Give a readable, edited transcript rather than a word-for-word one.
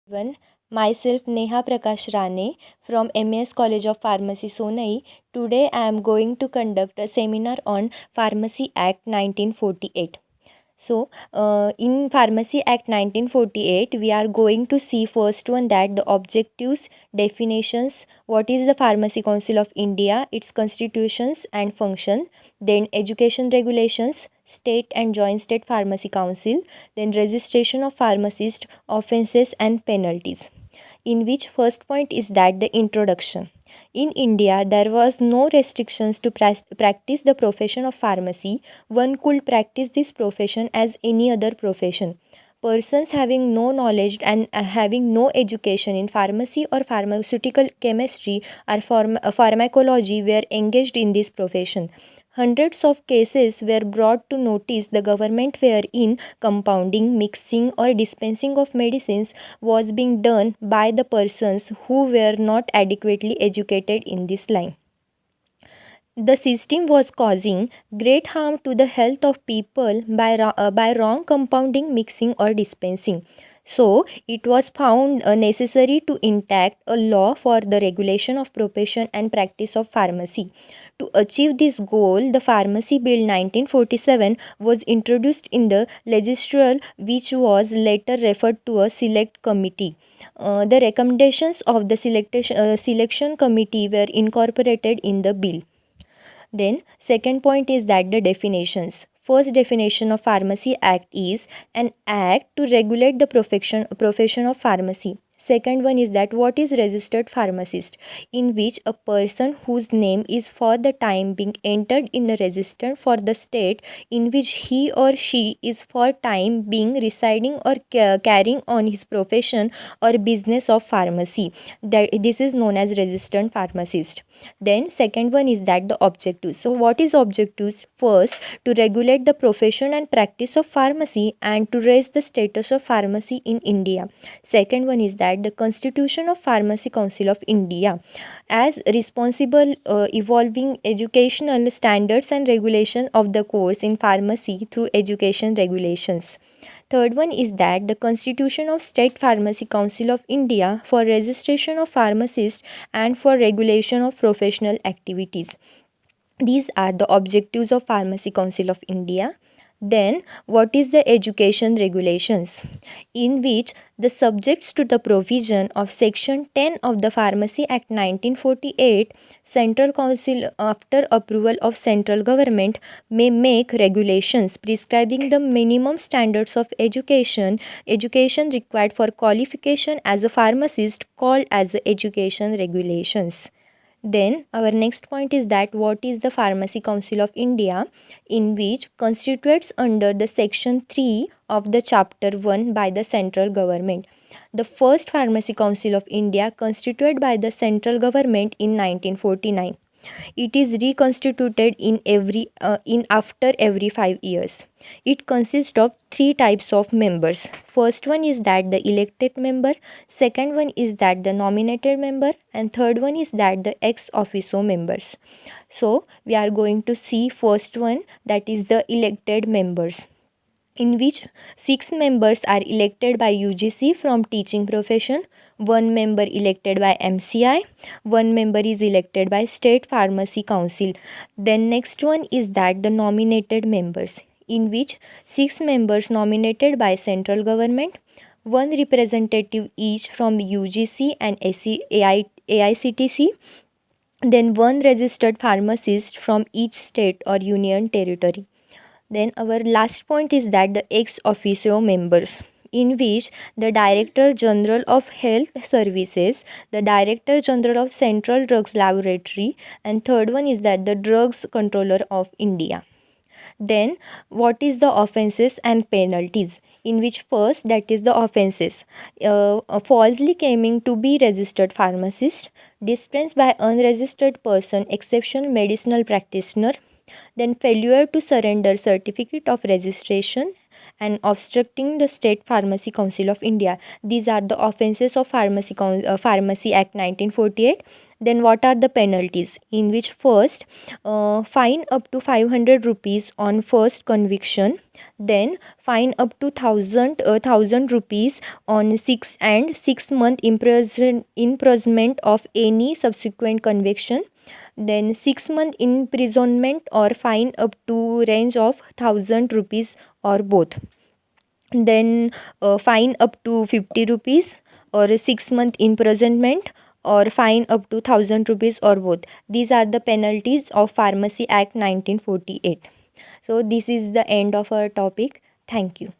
Everyone. Myself Neha Prakash Rane from MES College of Pharmacy Sonai. Today I am going to conduct a seminar on Pharmacy Act 1948. In Pharmacy Act 1948, we are going to see first one that the objectives, definitions, what is the Pharmacy Council of India, its constitutions and function, then education regulations, state and joint state pharmacy council, then registration of pharmacist, offences and penalties. In which first point is that the introduction. In India, there was no restrictions to practice the profession of pharmacy. One could practice this profession as any other profession. Persons having no knowledge and having no education in pharmacy or pharmaceutical chemistry or pharmacology were engaged in this profession. Hundreds of cases were brought to notice the government wherein compounding, mixing, or dispensing of medicines was being done by the persons who were not adequately educated in this line. The system was causing great harm to the health of people by wrong compounding, mixing, or dispensing. So, it was found necessary to enact a law for the regulation of profession and practice of pharmacy. To achieve this goal, the Pharmacy Bill 1947 was introduced in the legislature, which was later referred to a select committee. The recommendations of the selection committee were incorporated in the bill. Then second point is that the definitions. First definition of Pharmacy Act is an act to regulate the profession of pharmacy. Second one is that what is registered pharmacist, in which a person whose name is for the time being entered in the register for the state in which he or she is for time being residing or carrying on his profession or business of pharmacy. That this is known as registered pharmacist. Then second one is that the objectives. So what is objectives? First, to regulate the profession and practice of pharmacy and to raise the status of pharmacy in India. Second one is that the Constitution of Pharmacy Council of India as responsible evolving educational standards and regulation of the course in pharmacy through education regulations. Third one is that the Constitution of State Pharmacy Council of India for registration of pharmacists and for regulation of professional activities. These are the objectives of Pharmacy Council of India. Then, what is the education regulations? In which the subjects to the provision of Section 10 of the Pharmacy Act 1948, Central Council, after approval of central government, may make regulations prescribing the minimum standards of education required for qualification as a pharmacist, called as the education regulations. Then our next point is that what is the Pharmacy Council of India, in which constitutes under the section 3 of the chapter 1 by the central government. The first Pharmacy Council of India constituted by the central government in 1949. It is reconstituted in after every 5 years. It consists of three types of members. First one is that the elected member, second one is that the nominated member, and third one is that the ex officio members. So we are going to see first one, that is the elected members, in which 6 members are elected by UGC from teaching profession, 1 member elected by MCI, 1 member is elected by State Pharmacy Council. Then next one is that the nominated members, in which 6 members nominated by central government, 1 representative each from UGC and AICTC, then 1 registered pharmacist from each state or union territory. Then our last point is that the ex officio members, in which the Director General of Health Services, the Director General of Central Drugs Laboratory, and third one is that the Drugs Controller of India. Then what is the offences and penalties, in which first, that is the offences, falsely claiming to be registered pharmacist, dispense by unregistered person exceptional medicinal practitioner, then failure to surrender certificate of registration, and obstructing the State Pharmacy Council of India. These are the offences of Pharmacy Act 1948. Then what are the penalties? In which first, fine up to 500 rupees on first conviction, then fine up to 1000 rupees on 6 month imprisonment of any subsequent conviction, then 6 month imprisonment or fine up to range of 1000 rupees or both, then fine up to 50 rupees or 6 month imprisonment or fine up to 1000 rupees or both. These are the penalties of Pharmacy Act 1948. So this is the end of our topic. Thank you.